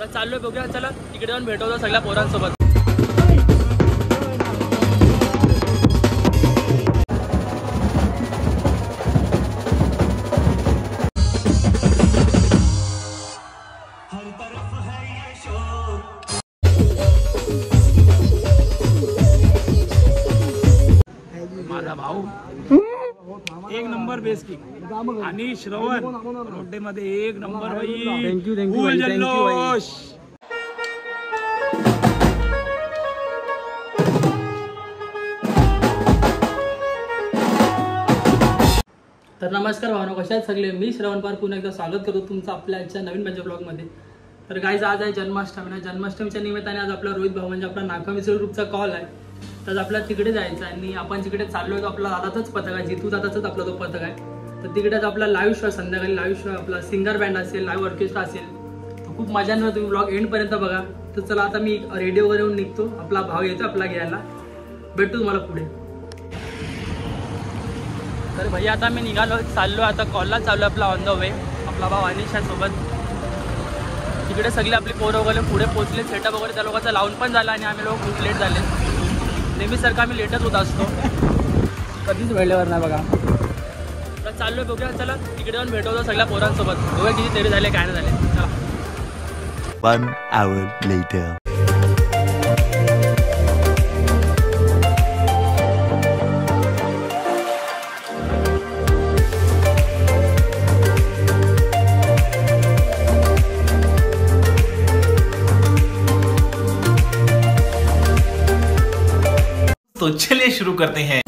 तर चाललोय बघूया, चला तिकडे जाऊन भेटवतो सगळ्या पोरांसोबत. माझा भाऊ एक नंबर बेस्ट आणि श्रवण रोड्डेमध्ये एक नंबर भाई. थँक्यू जल्लोष. तर नमस्कार भावना, कशा आहेत सगळे. मी श्रवण पार पुन्हा एकदा स्वागत करतो तुमचं आपल्या आजच्या नवीन माझ्या ब्लॉगमध्ये. तर गाईज आज आहे जन्माष्टमी. जन्माष्टमीच्या निमित्ताने आज आपला रोहित भाऊ म्हणजे आपला नाका मिसळ ग्रुपचा कॉल आहे. तर आपल्याला तिकडे जायचं आहे आणि आपण जिकडे चाललोय तो आपला दादाचाच पथक आहे, जितू दादाचाच आपला तो पथक आहे. तर तिकडेच आपला लाईव्ह शो, संध्याकाळी लाईव्ह शो, आपला सिंगर बँड असेल, लाईव्ह ऑर्केस्ट्रा असेल. तर खूप मजा येणार, तुम्ही ब्लॉग एंडपर्यंत बघा. तर चला आता मी रेडिओवर येऊन निघतो, आपला भाऊ येतो आपला घ्यायला. भेटतो तुम्हाला पुढे. तर भैया आता मी निघालो, चाललो आता कॉलला चाललो आपला ऑन द वे. आपला भाऊ अनिशासोबत तिकडे सगळे आपले पोरं वगैरे पुढे पोहोचले. सेटअप वगैरे त्या लोकांचा लावून पण झाला आणि आम्ही लोक खूप लेट झाले. नेहमीसारखं आम्ही लेटच होत असतो, कधीच वेळेवर नाही बघा. तर चाललोय बघूया, चला तिकडे जाऊन भेटवतो सगळ्या पोरांसोबत. बघूया किती तरी झाले काय नाही झाले. चला. 1 hour later. तो चलिए शुरू करते हैं.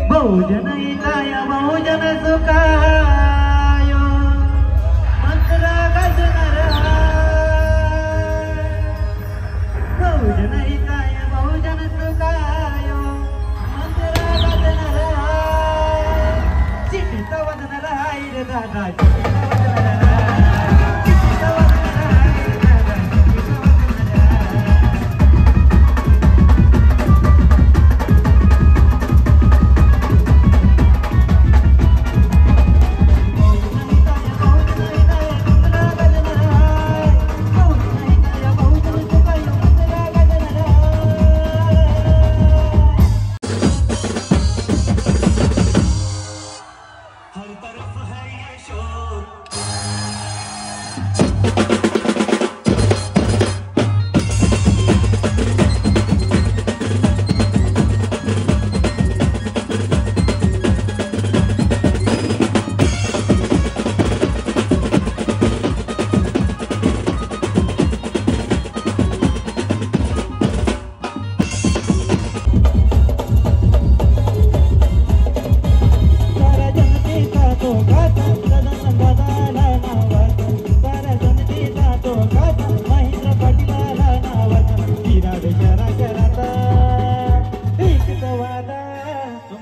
बहुजन हिताय बहुजन सुखाय मंत्र गजनर बहुजन हिताय बहुजन सुखाय मंत्र गजनर चिकित वदन राहील दादा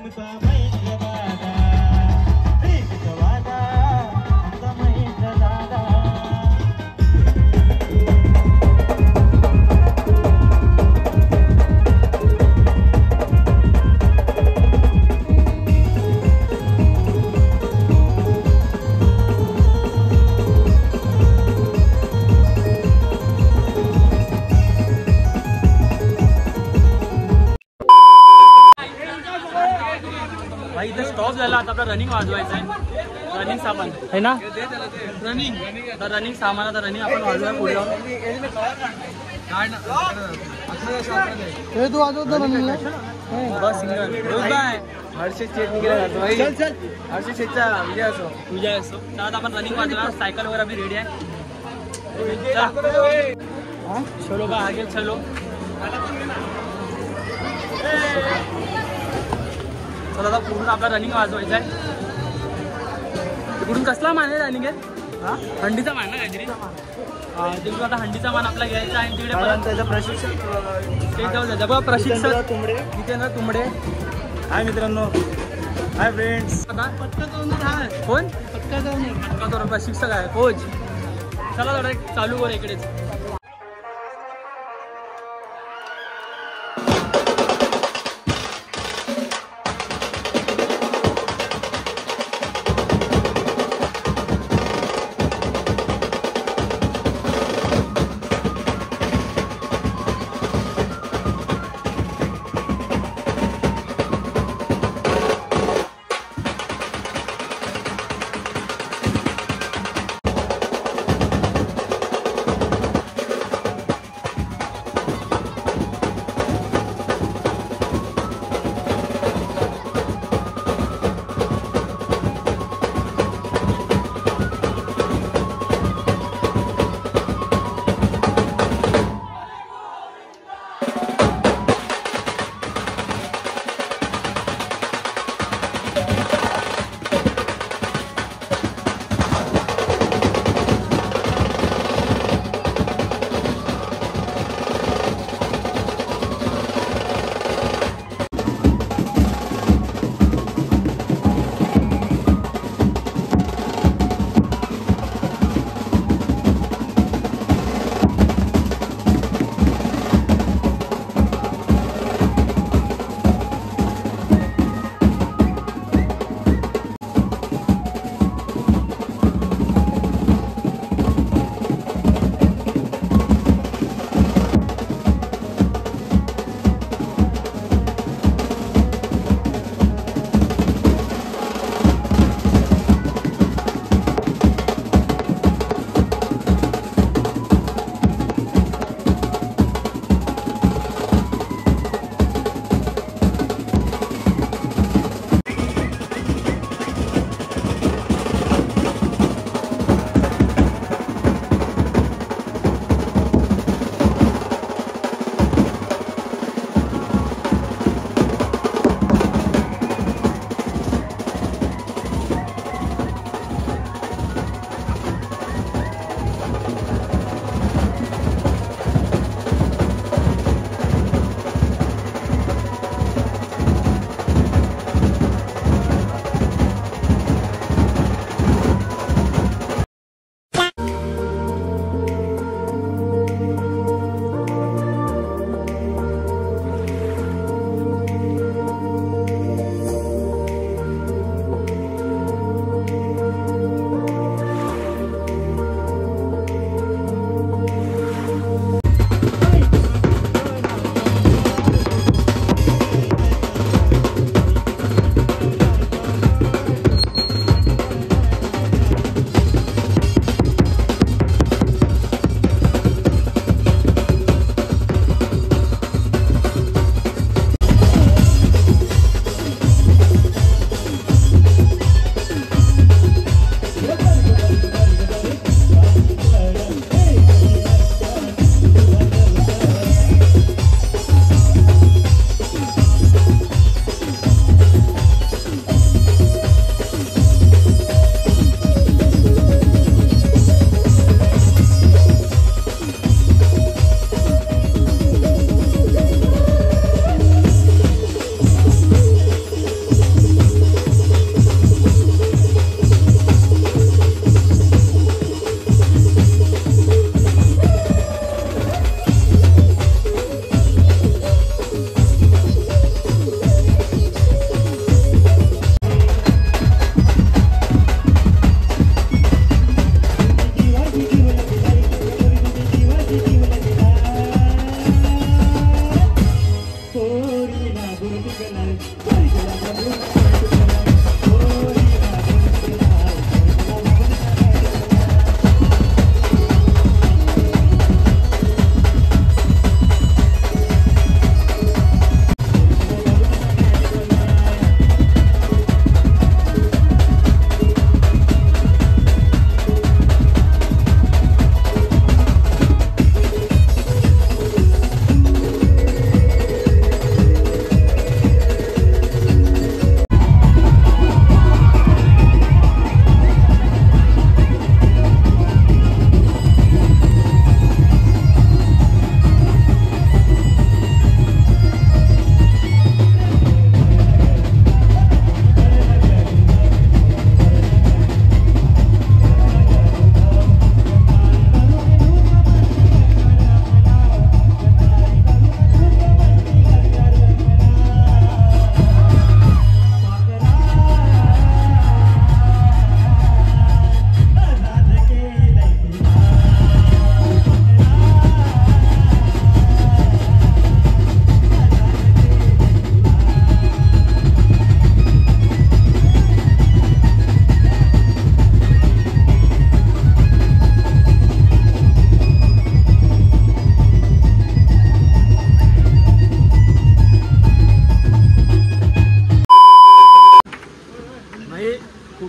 आमचा महेंद्र दादा वादा आमचा महेंद्र दादा भाई इथं स्टॉप झाला. आता आपला रनिंग वाजवायचं आहे. रनिंग सामान आहे ना. रनिंग सामान आता रनिंग आपण वाजवाय पुढे जाऊन. तू वाजवतो रनिंगला बस सिंगल बाय हर्षेश शेट निघाला. चल चल हर्षेश शेटचा विजय असो. तर आता आपण रनिंग वाजवा. सायकल वगैरे आपली रेडी आहे. चलो बा आगे चलो. चला आता पूर्ण आपला रनिंग वाजवायचं आहे. तिकडून कसला मान आहे रनिंग आहे. हा हंडीचा मान ना काहीतरी. तिकडून आता हंडीचा मान आपला घ्यायचा आहे. तिकडे परत त्याचा प्रशिक्षक ते जाऊ द्या बघा. प्रशिक्षक जितेंद्र तुंबडे. हाय मित्रांनो. Hi friends. कोण पक्का प्रशिक्षक आहे कोच. चला थोडं चालू कर इकडेच.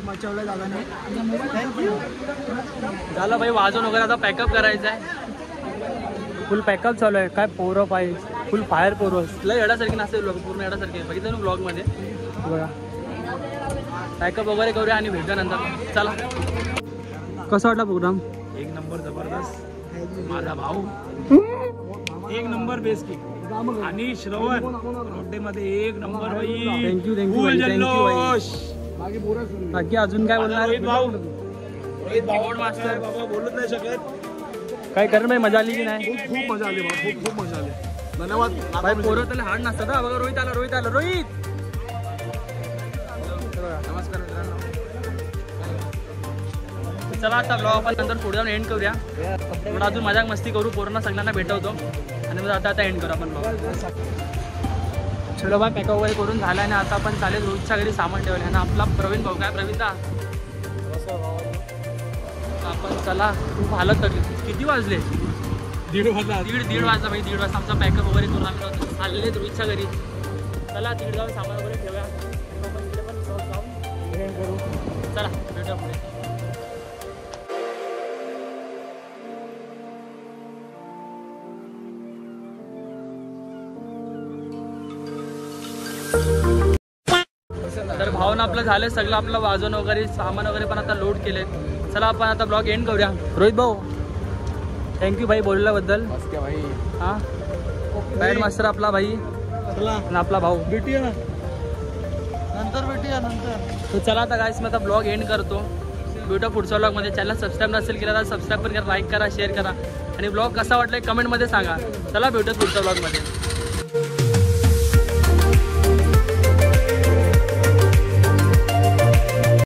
मचवलं दादाने. झालं भाई वाजवून वगैरे आता पॅकअप करायचं आहे. फुल पॅकअप चालू आहे. काय पोरं पाहिजे फुल फायर पोरं लय येण्यासारखी नसते ब्लॉग पूर्ण येण्यासारखे बघितलं ना ब्लॉगमध्ये बघा. पॅकअप वगैरे करूया आणि भेटूया नंतर. चला कसा वाटला प्रोग्राम. एक नंबर जबरदस्त. माझा भाऊ एक नंबर बेस्ट की आणि श्रवण रोड्डेमध्ये एक नंबर भाई. थँक्यू थँक्यू फुल थँक्यू जल्लोष. बाकी अजून काय बोलणार. रोहित भाऊ कीबोर्ड मास्टर बाबा बोलत नाही शकत. काय करण भाई मजा आली की नाही. खूप मजा आली भाऊ. खूप मजा आली. धन्यवाद. भाई पोरं त्याला हार्ड नसतात ना. बघा रोहित आला रोहित. नमस्कार मित्रांनो. चला आता ब्लॉग आपण नंतर पुढे जाऊन एंड करूया. थोडं अजून मजाक मस्ती करू. पोरांना सगळ्यांना भेटवतो आणि मग आता एंड करू आपण ब्लॉग. चलो भाई पॅकअप वगैरे करून झाला आणि आता आपण चालेल रोजच्या घरी सामान ठेवलं आणि आपला प्रवीण भाऊ. काय प्रवीण दा आपण चला खूप हालत करली. किती वाजले. 1:30 वाजता. दीड वाजता भाई. 1:30 वाजता आमचा पॅकअप वगैरे करून आम्ही चाललेले रोहितच्या घरी. चला तिकडे जाऊन सामान वगैरे ठेवूया. आपण तिकडे पण जाऊन एंड करू. चला भेटूया पुढे. तर भावना आपलं झालं सगळं. आपलं वाजवण वगैरे सामान वगैरे पण आता लोड केले. चला आपण आता ब्लॉग एंड करूया. रोहित भाऊ थँक्यू भाई बोलल्याबद्दल. हां बॅड मास्टर आपला भाई आणि आपला भाऊ. भेटूया ना नंतर. तर चला आता गाईस मी आता ब्लॉग एंड करतो. भेटू पुढच्या ब्लॉगमध्ये. चॅनल सबस्क्राईब नसेल केला तर सबस्क्राईब पण करा, लाईक करा, शेअर करा आणि ब्लॉग कसा वाटला कमेंटमध्ये सांगा. चला भेटूया पुढच्या ब्लॉगमध्ये.